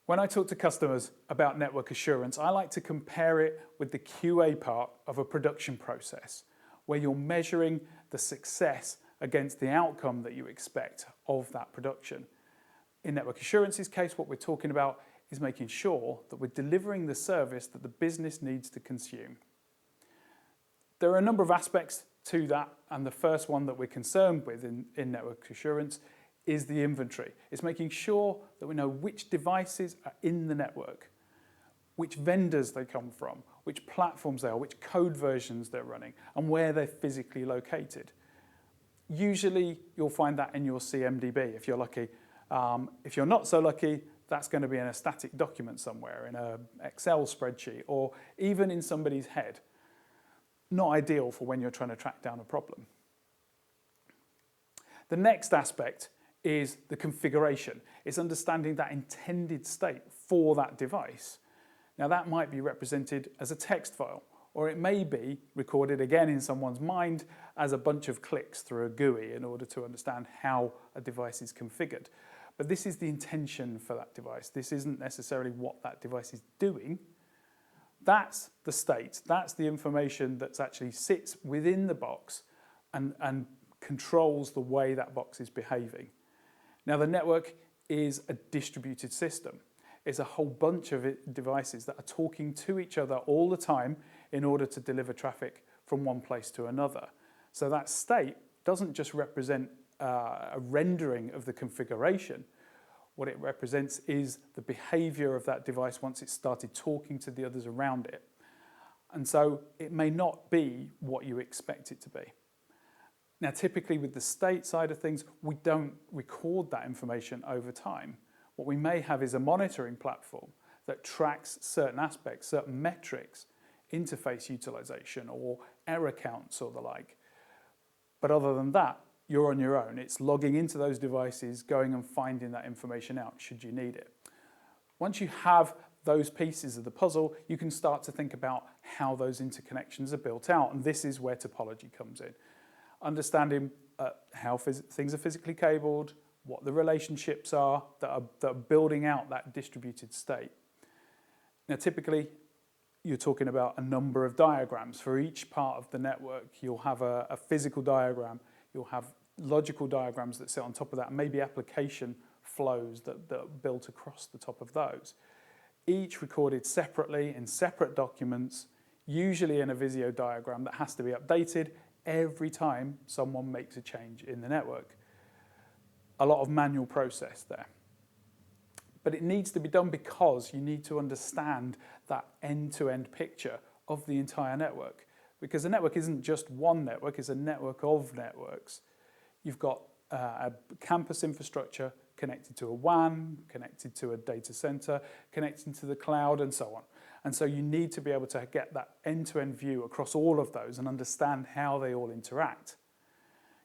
When I talk to customers about network assurance, I like to compare it with the QA part of a production process, where you're measuring the success against the outcome that you expect of that production. In network assurance's case, what we're talking about is making sure that we're delivering the service that the business needs to consume. There are a number of aspects to that, and the first one that we're concerned with in network assurance is the inventory. It's making sure that we know which devices are in the network, which vendors they come from, which platforms they are, which code versions they're running, and where they're physically located. Usually you'll find that in your CMDB if you're lucky. If you're not so lucky, that's going to be in a static document somewhere, in an Excel spreadsheet, or even in somebody's head. Not ideal for when you're trying to track down a problem. The next aspect is the configuration. It's understanding that intended state for that device. Now that might be represented as a text file, or it may be recorded again in someone's mind as a bunch of clicks through a GUI in order to understand how a device is configured. But this is the intention for that device. This isn't necessarily what that device is doing. That's the state. That's the information that actually sits within the box and controls the way that box is behaving. Now the network is a distributed system. It's a whole bunch of devices that are talking to each other all the time in order to deliver traffic from one place to another. So that state doesn't just represent a rendering of the configuration. What it represents is the behavior of that device once it started talking to the others around it. And so it may not be what you expect it to be. Now, typically with the state side of things, we don't record that information over time. What we may have is a monitoring platform that tracks certain aspects, certain metrics, interface utilization or error counts or the like. But other than that, you're on your own. It's logging into those devices, going and finding that information out should you need it. Once you have those pieces of the puzzle, you can start to think about how those interconnections are built out. And this is where topology comes in. Understanding how things are physically cabled, what the relationships are that are building out that distributed state. Now, typically, you're talking about a number of diagrams. For each part of the network, you'll have a physical diagram, you'll have logical diagrams that sit on top of that, maybe application flows that are built across the top of those. Each recorded separately in separate documents, usually in a Visio diagram that has to be updated every time someone makes a change in the network. A lot of manual process there. But it needs to be done because you need to understand that end-to-end picture of the entire network. Because a network isn't just one network, it's a network of networks. You've got a campus infrastructure connected to a WAN, connected to a data center, connected to the cloud, and so on. And so you need to be able to get that end-to-end view across all of those and understand how they all interact.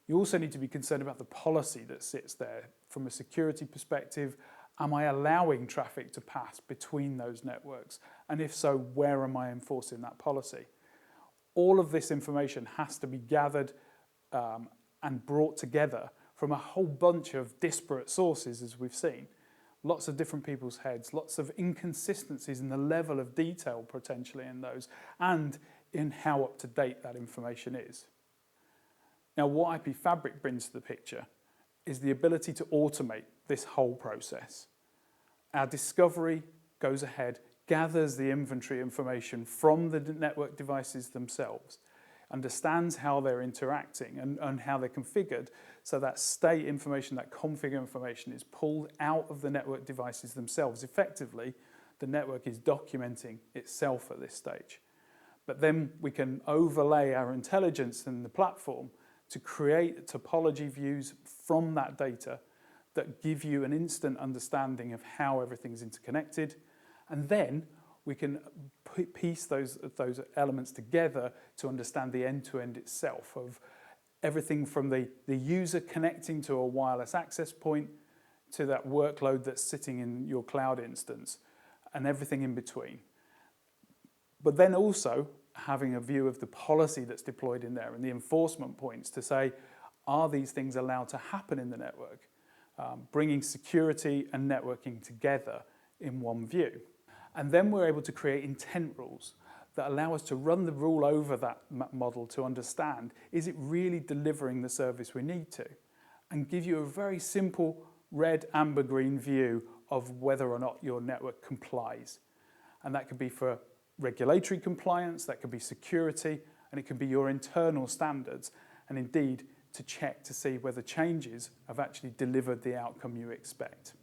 You also need to be concerned about the policy that sits there. From a security perspective, am I allowing traffic to pass between those networks? And if so, where am I enforcing that policy? All of this information has to be gathered and brought together from a whole bunch of disparate sources, as we've seen. Lots of different people's heads, lots of inconsistencies in the level of detail potentially in those, and in how up to date that information is. Now, what IP Fabric brings to the picture is the ability to automate this whole process. Our discovery goes ahead, gathers the inventory information from the network devices themselves, understands how they're interacting and how they're configured, so that state information, that config information is pulled out of the network devices themselves. Effectively, the network is documenting itself at this stage. But then we can overlay our intelligence in the platform to create topology views from that data that give you an instant understanding of how everything's interconnected. And then we can piece those elements together to understand the end-to-end itself of everything from the user connecting to a wireless access point to that workload that's sitting in your cloud instance and everything in between. But then also having a view of the policy that's deployed in there and the enforcement points to say, are these things allowed to happen in the network? Bringing security and networking together in one view. And then we're able to create intent rules that allow us to run the rule over that model to understand, is it really delivering the service we need to? And give you a very simple red, amber, green view of whether or not your network complies. And that could be for regulatory compliance, that could be security, and it could be your internal standards, and indeed to check to see whether changes have actually delivered the outcome you expect.